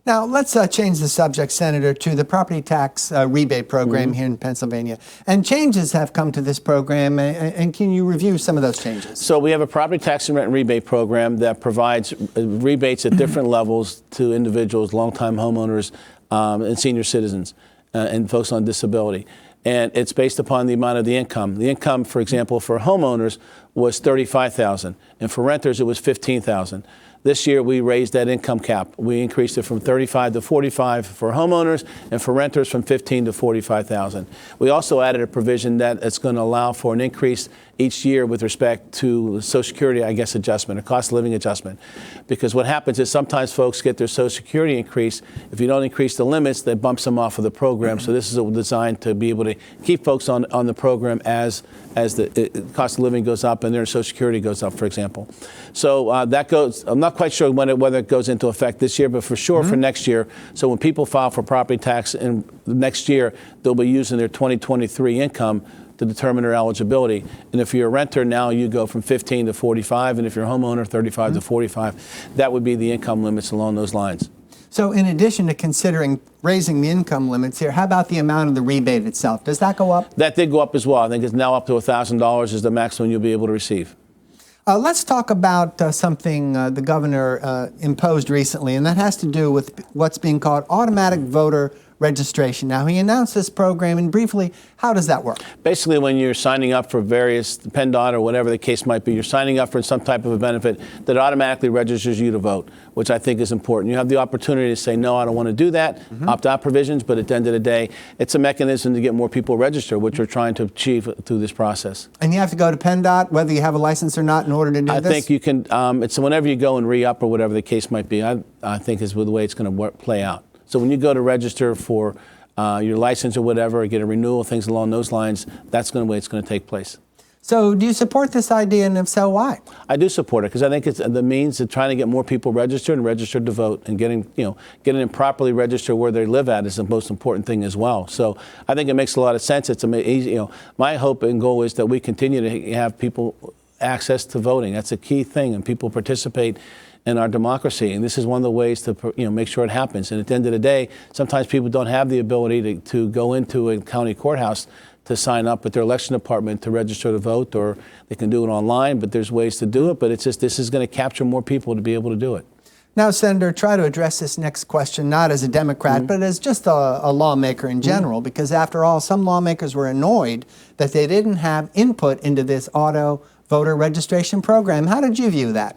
Speaker 1: Now, let's change the subject, Senator, to the property tax rebate program here in Pennsylvania. And changes have come to this program, and can you review some of those changes? So
Speaker 5: we have a property tax and rent rebate program that provides rebates at different levels to individuals, longtime homeowners, and senior citizens, and folks on disability. And it's based upon the amount of the income. The income, for example, for homeowners was $35,000, and for renters it was $15,000. This year, we raised that income cap. We increased it from $35,000 to $45,000 for homeowners, and for renters from $15,000 to $45,000. We also added a provision that it's going to allow for an increase each year with respect to Social Security, adjustment, or cost of living adjustment. Because what happens is sometimes folks get their Social Security increase. If you don't increase the limits, that bumps them off of the program. So this is designed to be able to keep folks on the program as the cost of living goes up up and their Social Security goes up, for example. So that goes, I'm not quite sure whether it goes into effect this year, but for sure for next year. So when people file for property tax in next year, they'll be using their 2023 income to determine their eligibility. And if you're a renter now, you go from 15 to 45, and if you're a homeowner, 35 to 45. That would be the income limits along those lines.
Speaker 1: So in addition to considering raising the income limits here, how about the amount of the rebate itself? Does that go up?
Speaker 5: That did go up as well. I think it's now up to $1,000 is the maximum you'll be able to receive.
Speaker 1: Let's talk about something the governor imposed recently, and that has to do with what's being called automatic voter registration. Now, he announced this program, and briefly, how does that work?
Speaker 5: Basically, when you're signing up for various PennDOT or whatever the case might be, you're signing up for some type of a benefit that automatically registers you to vote, which I think is important. You have the opportunity to say, no, I don't want to do that, opt-out provisions, but at the end of the day, it's a mechanism to get more people registered, which we're trying to achieve through this process.
Speaker 1: And you have to go to PennDOT, whether you have a license or not, in order to do this?
Speaker 5: I think you can, it's whenever you go and re-up or whatever the case might be, I think is the way it's going to play out. So when you go to register for your license or whatever, or get a renewal, things along those lines, that's the way it's going to take place.
Speaker 1: So do you support this idea, and if so, why?
Speaker 5: I do support it because I think it's the means of trying to get more people registered and registered to vote, and getting them properly registered where they live at is the most important thing as well. So I think it makes a lot of sense. It's amazing. My hope and goal is that we continue to have people access to voting. That's a key thing, and people participate in our democracy, and this is one of the ways to make sure it happens. And at the end of the day, sometimes people don't have the ability to go into a county courthouse to sign up with their election department to register to vote, or they can do it online, but there's ways to do it. But it's just, this is going to capture more people to be able to do it.
Speaker 1: Now, Senator, try to address this next question not as a Democrat, but as just a lawmaker in general, because after all, some lawmakers were annoyed that they didn't have input into this auto voter registration program. How did you view that?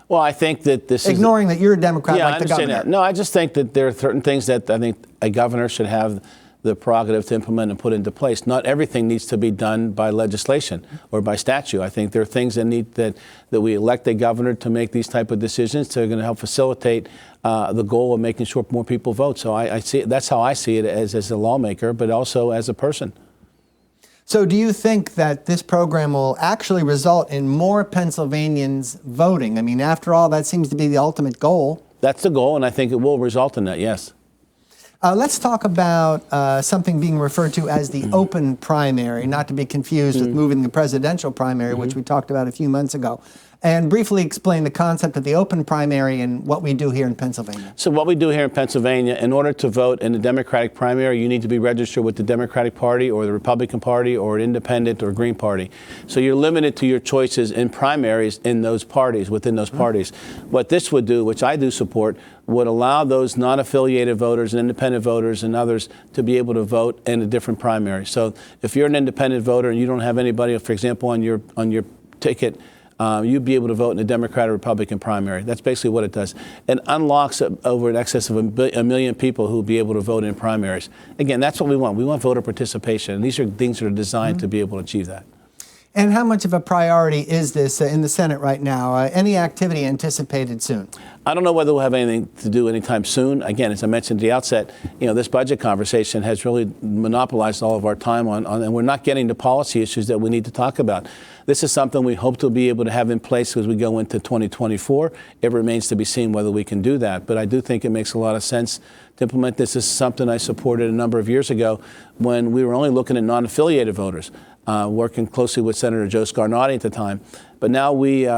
Speaker 5: Well, I think that this
Speaker 1: ignoring that you're a Democrat,
Speaker 5: yeah,
Speaker 1: like
Speaker 5: I
Speaker 1: the
Speaker 5: understand
Speaker 1: governor.
Speaker 5: that. No, I just think that there are certain things that I think a governor should have the prerogative to implement and put into place. Not everything needs to be done by legislation or by statute. I think there are things that need that we elect a governor to make these type of decisions that are going to help facilitate the goal of making sure more people vote. So I see that's how I see it as a lawmaker, but also as a person.
Speaker 1: So do you think that this program will actually result in more Pennsylvanians voting? I mean, after all, that seems to be the ultimate goal.
Speaker 5: That's the goal, and I think it will result in that, yes.
Speaker 1: Let's talk about something being referred to as the open primary, not to be confused with moving the presidential primary, which we talked about a few months ago. And briefly explain the concept of the open primary and what we do here in Pennsylvania.
Speaker 5: So what we do here in Pennsylvania, in order to vote in the Democratic primary, you need to be registered with the Democratic Party or the Republican Party or an Independent or Green Party. So you're limited to your choices in primaries in those parties, within those parties. What this would do, which I do support, would allow those non-affiliated voters and independent voters and others to be able to vote in a different primary. So if you're an independent voter and you don't have anybody, for example, on your ticket, you'd be able to vote in a Democrat or Republican primary. That's basically what it does. It unlocks over in excess of a million people who will be able to vote in primaries. Again, that's what we want. We want voter participation. And these are things that are designed to be able to achieve that.
Speaker 1: And how much of a priority is this in the Senate right now? Any activity anticipated soon?
Speaker 5: I don't know whether we'll have anything to do anytime soon. Again, as I mentioned at the outset, this budget conversation has really monopolized all of our time and we're not getting to policy issues that we need to talk about. This is something we hope to be able to have in place as we go into 2024. It remains to be seen whether we can do that. But I do think it makes a lot of sense to implement this. This is something I supported a number of years ago when we were only looking at non-affiliated voters, working closely with Senator Joe Scarnati at the time. But now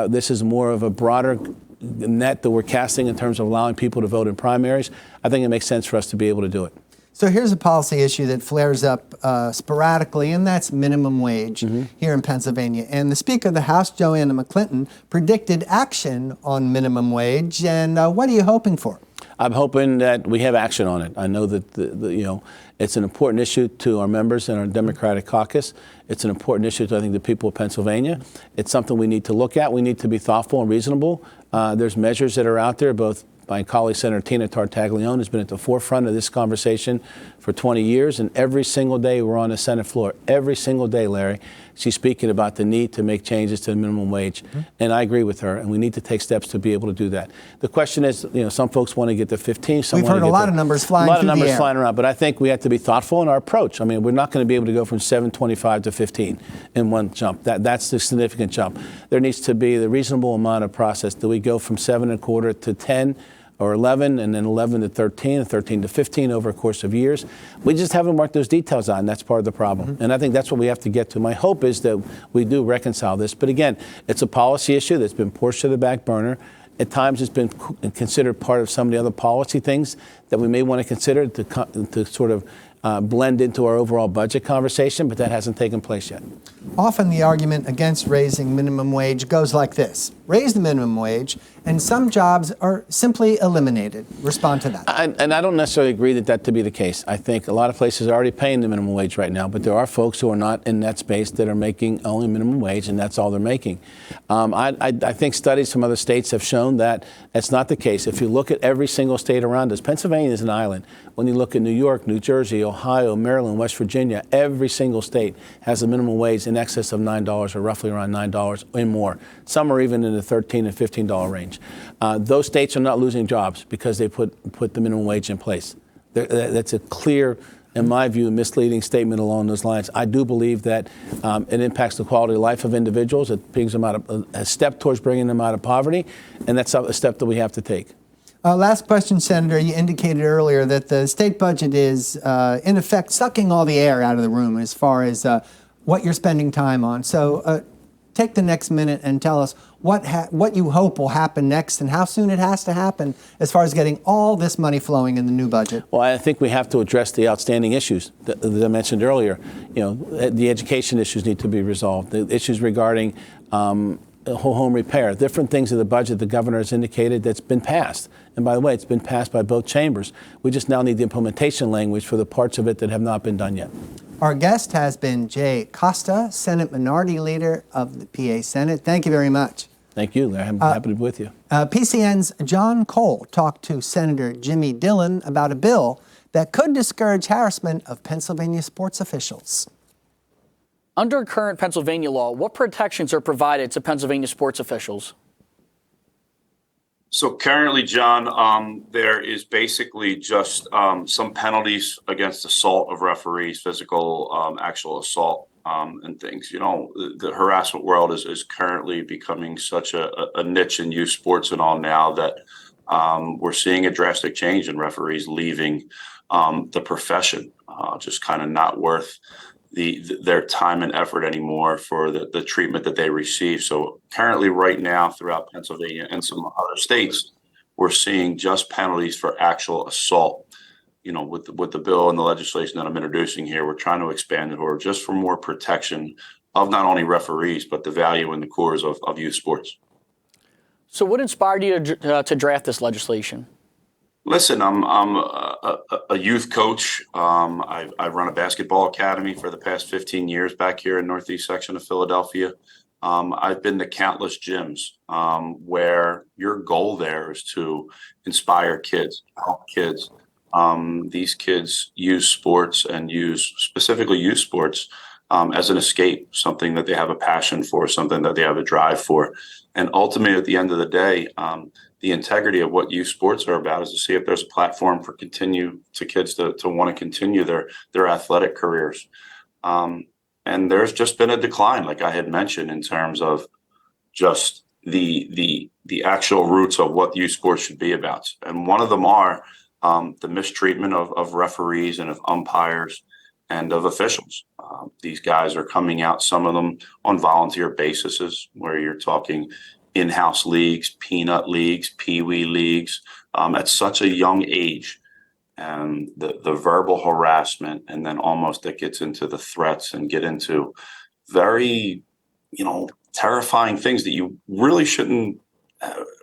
Speaker 5: this is more of a broader net that we're casting in terms of allowing people to vote in primaries. I think it makes sense for us to be able to do it.
Speaker 1: So here's a policy issue that flares up sporadically, and that's minimum wage here in Pennsylvania. And the Speaker of the House, Joanna McClinton, predicted action on minimum wage. And what are you hoping for?
Speaker 5: I'm hoping that we have action on it. I know that it's an important issue to our members in our Democratic caucus. It's an important issue to, I think, the people of Pennsylvania. It's something we need to look at. We need to be thoughtful and reasonable. There's measures that are out there. Both my colleague, Senator Tina Tartaglione, has been at the forefront of this conversation for 20 years. And every single day we're on the Senate floor. Every single day, Larry. she's speaking about the need to make changes to the minimum wage. And I agree with her, and we need to take steps to be able to do that. The question is, some folks want to get to 15, some
Speaker 1: We've
Speaker 5: want to
Speaker 1: heard
Speaker 5: get
Speaker 1: a lot of numbers flying through the air.
Speaker 5: A lot of numbers flying around, but I think we have to be thoughtful in our approach. I mean, we're not going to be able to go from 725 to 15 in one jump. That's the significant jump. There needs to be the reasonable amount of process. Do we go from 7.25 to 10? Or 11, and then 11 to 13, and 13 to 15 over a course of years. We just haven't worked those details out, and that's part of the problem. And I think that's what we have to get to. My hope is that we do reconcile this. But again, it's a policy issue that's been pushed to the back burner. At times it's been considered part of some of the other policy things that we may want to consider to sort of blend into our overall budget conversation, but that hasn't taken place yet.
Speaker 1: Often the argument against raising minimum wage goes like this. Raise the minimum wage, and some jobs are simply eliminated. Respond to that.
Speaker 5: And I don't necessarily agree that to be the case. I think a lot of places are already paying the minimum wage right now, but there are folks who are not in that space that are making only minimum wage, and that's all they're making. I think studies from other states have shown that it's not the case. If you look at every single state around us, Pennsylvania is an island. When you look at New York, New Jersey, Ohio, Maryland, West Virginia, every single state has a minimum wage in excess of $9 or roughly around $9 and more. Some are even in the $13 and $15 range. Those states are not losing jobs because they put the minimum wage in place. That's a clear, in my view, misleading statement along those lines. I do believe that it impacts the quality of life of individuals. It brings them out of a step towards bringing them out of poverty, and that's a step that we have to take.
Speaker 1: Last question, Senator. You indicated earlier that the state budget is, in effect, sucking all the air out of the room as far as what you're spending time on. So take the next minute and tell us what you hope will happen next and how soon it has to happen as far as getting all this money flowing in the new budget.
Speaker 5: Well, I think we have to address the outstanding issues that I mentioned earlier. The education issues need to be resolved. The issues regarding whole home repair, different things in the budget the governor has indicated that's been passed. And by the way, it's been passed by both chambers. We just now need the implementation language for the parts of it that have not been done yet.
Speaker 1: Our guest has been Jay Costa, Senate Minority Leader of the PA Senate. Thank you very much.
Speaker 5: Thank you. I'm happy to be with you.
Speaker 1: PCN's John Cole talked to Senator Jimmy Dillon about a bill that could discourage harassment of Pennsylvania sports officials.
Speaker 6: Under current Pennsylvania law, what protections are provided to Pennsylvania sports officials?
Speaker 7: So currently, John, there is basically just some penalties against assault of referees, physical, actual assault, and things. The harassment world is currently becoming such a niche in youth sports and all now that we're seeing a drastic change in referees leaving the profession, just kind of not worth their time and effort anymore for the treatment that they receive. So currently right now throughout Pennsylvania and some other states, we're seeing just penalties for actual assault. With the bill and the legislation that I'm introducing here, we're trying to expand it or just for more protection of not only referees, but the value and the cores of youth sports.
Speaker 6: So what inspired you to draft this legislation?
Speaker 7: Listen, I'm a youth coach. I run a basketball academy for the past 15 years back here in Northeast section of Philadelphia. I've been to countless gyms where your goal there is to inspire kids, help kids. These kids use sports and specifically youth sports as an escape, something that they have a passion for, something that they have a drive for. And ultimately, at the end of the day, the integrity of what youth sports are about is to see if there's a platform for kids to want to continue their athletic careers. And there's just been a decline, like I had mentioned, in terms of just the actual roots of what youth sports should be about. And one of them are the mistreatment of referees and of umpires and of officials. These guys are coming out, some of them on volunteer bases, where you're talking in-house leagues, peanut leagues, pee-wee leagues, at such a young age. And the verbal harassment, and then almost that gets into the threats and get into very, terrifying things that you really shouldn't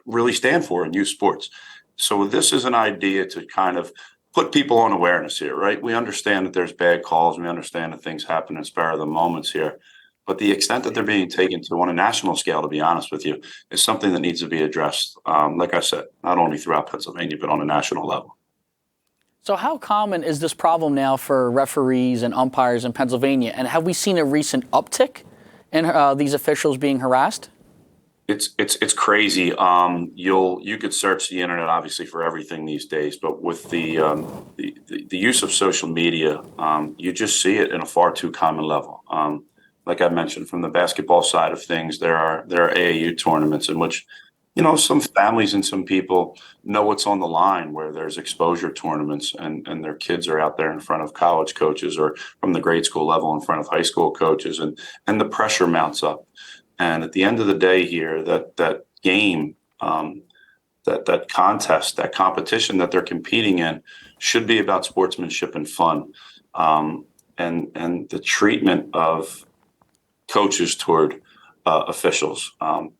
Speaker 7: really stand for in youth sports. So this is an idea to kind of put people on awareness here, right? We understand that there's bad calls. We understand that things happen in spur of the moments here. But the extent that they're being taken to on a national scale, to be honest with you, is something that needs to be addressed, like I said, not only throughout Pennsylvania, but on a national level.
Speaker 6: So how common is this problem now for referees and umpires in Pennsylvania? And have we seen a recent uptick in these officials being harassed?
Speaker 7: It's crazy. You could search the internet obviously for everything these days, but with the use of social media, you just see it in a far too common level. Like I mentioned, from the basketball side of things, there are AAU tournaments in which, some families and some people know what's on the line, where there's exposure tournaments and their kids are out there in front of college coaches, or from the grade school level in front of high school coaches, and the pressure mounts up. And at the end of the day here, that game, that contest, that competition that they're competing in should be about sportsmanship and fun. And the treatment of coaches toward officials,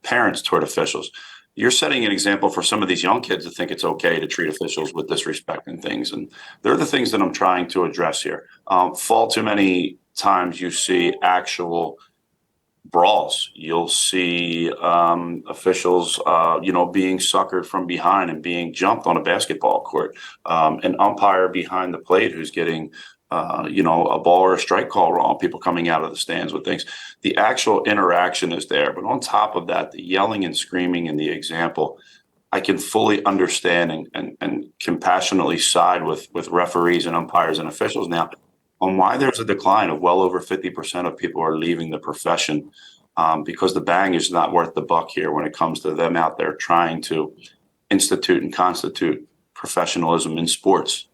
Speaker 7: parents toward officials. You're setting an example for some of these young kids to think it's okay to treat officials with disrespect and things. And they're the things that I'm trying to address here. Far too many times you see actual brawls. You'll see officials, being suckered from behind and being jumped on a basketball court. An umpire behind the plate who's getting, a ball or a strike call wrong. People coming out of the stands with things. The actual interaction is there, but on top of that, the yelling and screaming and the example, I can fully understand and compassionately side with referees and umpires and officials now on why there's a decline of well over 50% of people are leaving the profession, because the bang is not worth the buck here when it comes to them out there trying to institute and constitute professionalism in sports.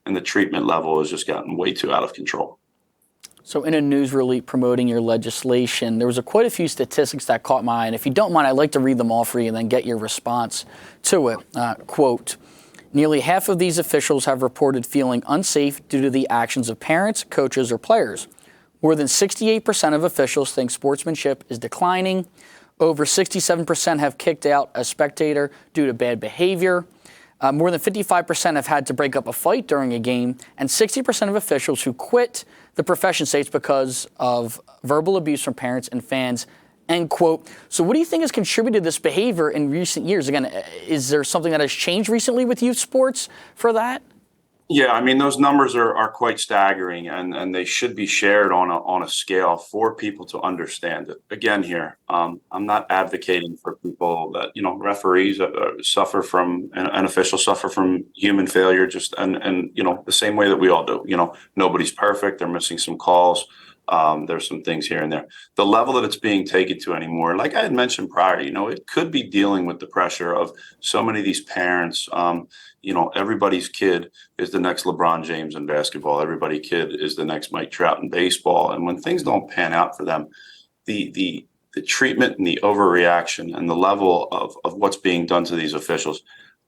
Speaker 7: And the treatment level has just gotten way too out of control.
Speaker 6: So in a news release promoting your legislation, there was quite a few statistics that caught my eye. And if you don't mind, I'd like to read them all for you and then get your response to it. Quote, nearly half of these officials have reported feeling unsafe due to the actions of parents, coaches, or players. More than 68% of officials think sportsmanship is declining. Over 67% have kicked out a spectator due to bad behavior. More than 55% have had to break up a fight during a game. And 60% of officials who quit the profession say it's because of verbal abuse from parents and fans. End quote. So what do you think has contributed to this behavior in recent years? Again, is there something that has changed recently with youth sports for that?
Speaker 7: Yeah, I mean, those numbers are quite staggering, and they should be shared on a scale for people to understand it. Again, here, I'm not advocating for people that, referees suffer from, and officials suffer from human failure, and the same way that we all do. Nobody's perfect. They're missing some calls. There's some things here and there. The level that it's being taken to anymore, like I had mentioned prior, it could be dealing with the pressure of so many of these parents. Everybody's kid is the next LeBron James in basketball. Everybody's kid is the next Mike Trout in baseball. And when things don't pan out for them, the treatment and the overreaction and the level of what's being done to these officials,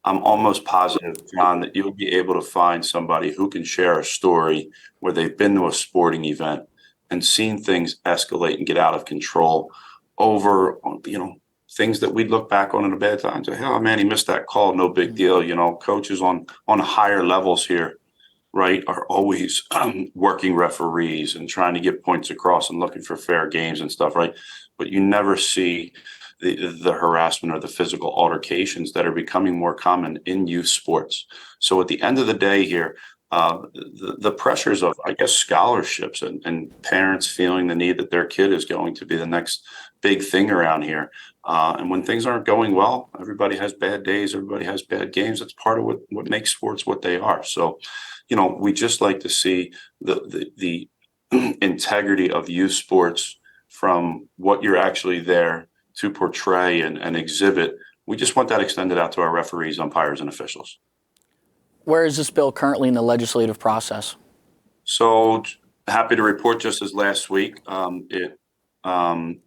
Speaker 7: I'm almost positive, John, that you would be able to find somebody who can share a story where they've been to a sporting event and seen things escalate and get out of control over, things that we'd look back on in a bad time and say, hell, man, he missed that call. No big deal. Coaches on higher levels here, right, are always working referees and trying to get points across and looking for fair games and stuff, right? But you never see the harassment or the physical altercations that are becoming more common in youth sports. So at the end of the day here, the pressures of, I guess, scholarships and parents feeling the need that their kid is going to be the next big thing around here. And when things aren't going well, everybody has bad days, everybody has bad games. That's part of what makes sports what they are. So, we just like to see the integrity of youth sports from what you're actually there to portray and exhibit. We just want that extended out to our referees, umpires, and officials.
Speaker 6: Where is this bill currently in the legislative process?
Speaker 7: So happy to report, just as last week, it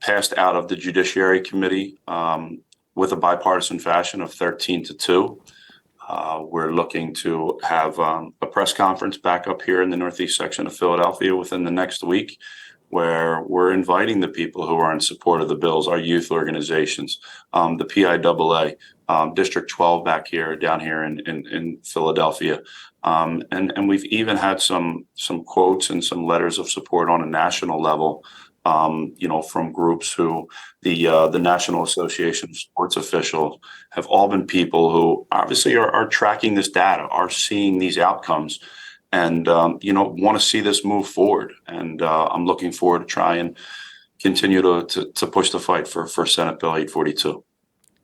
Speaker 7: passed out of the Judiciary Committee with a bipartisan fashion of 13-2. We're looking to have a press conference back up here in the Northeast section of Philadelphia within the next week, where we're inviting the people who are in support of the bills, our youth organizations, the PIAA, District 12 down here in Philadelphia. And we've even had some quotes and some letters of support on a national level, from groups who the National Association of Sports Officials have all been people who obviously are tracking this data, are seeing these outcomes, and want to see this move forward. And I'm looking forward to try and continue to push the fight for Senate Bill 842.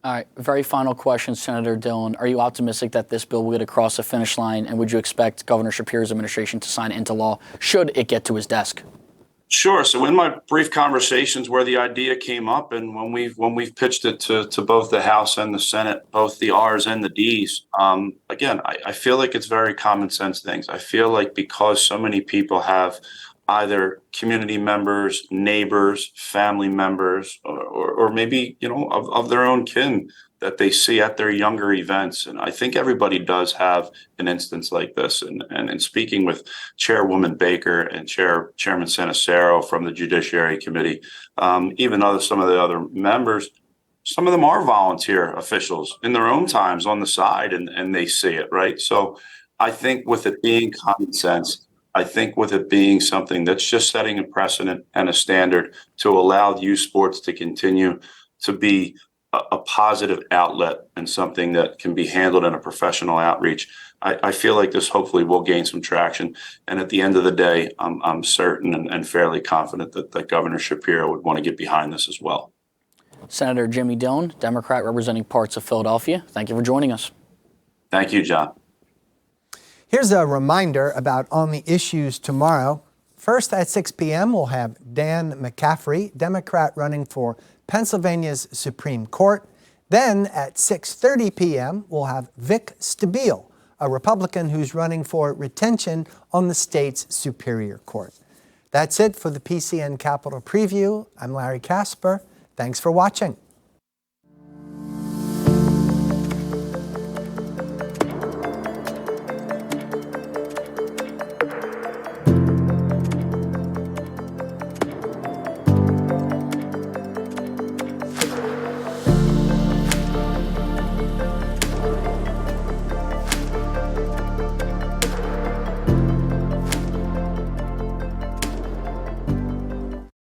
Speaker 6: All right, very final question, Senator Dillon. Are you optimistic that this bill will get across the finish line, and would you expect Governor Shapiro's administration to sign it into law should it get to his desk?
Speaker 7: Sure. So in my brief conversations where the idea came up, and when we've pitched it to both the House and the Senate, both the R's and the D's, again, I feel like it's very common sense things. I feel like because so many people have either community members, neighbors, family members, or maybe, of their own kin that they see at their younger events. And I think everybody does have an instance like this. And in speaking with Chairwoman Baker and Chairman Sanacero from the Judiciary Committee, even some of the other members, some of them are volunteer officials in their own times on the side, and they see it, right? So I think with it being common sense, I think with it being something that's just setting a precedent and a standard to allow youth sports to continue to be a positive outlet and something that can be handled in a professional outreach, I feel like this hopefully will gain some traction. And at the end of the day, I'm certain and fairly confident that Governor Shapiro would want to get behind this as well.
Speaker 6: Senator Jimmy Dillon, Democrat representing parts of Philadelphia, thank you for joining us.
Speaker 7: Thank you, John.
Speaker 1: Here's a reminder about On the Issues tomorrow. First at 6 p.m., we'll have Dan McCaffrey, Democrat running for Pennsylvania's Supreme Court. Then at 6:30 p.m., we'll have Vic Stabile, a Republican who's running for retention on the state's Superior Court. That's it for the PCN Capitol Preview. I'm Larry Casper. Thanks for watching.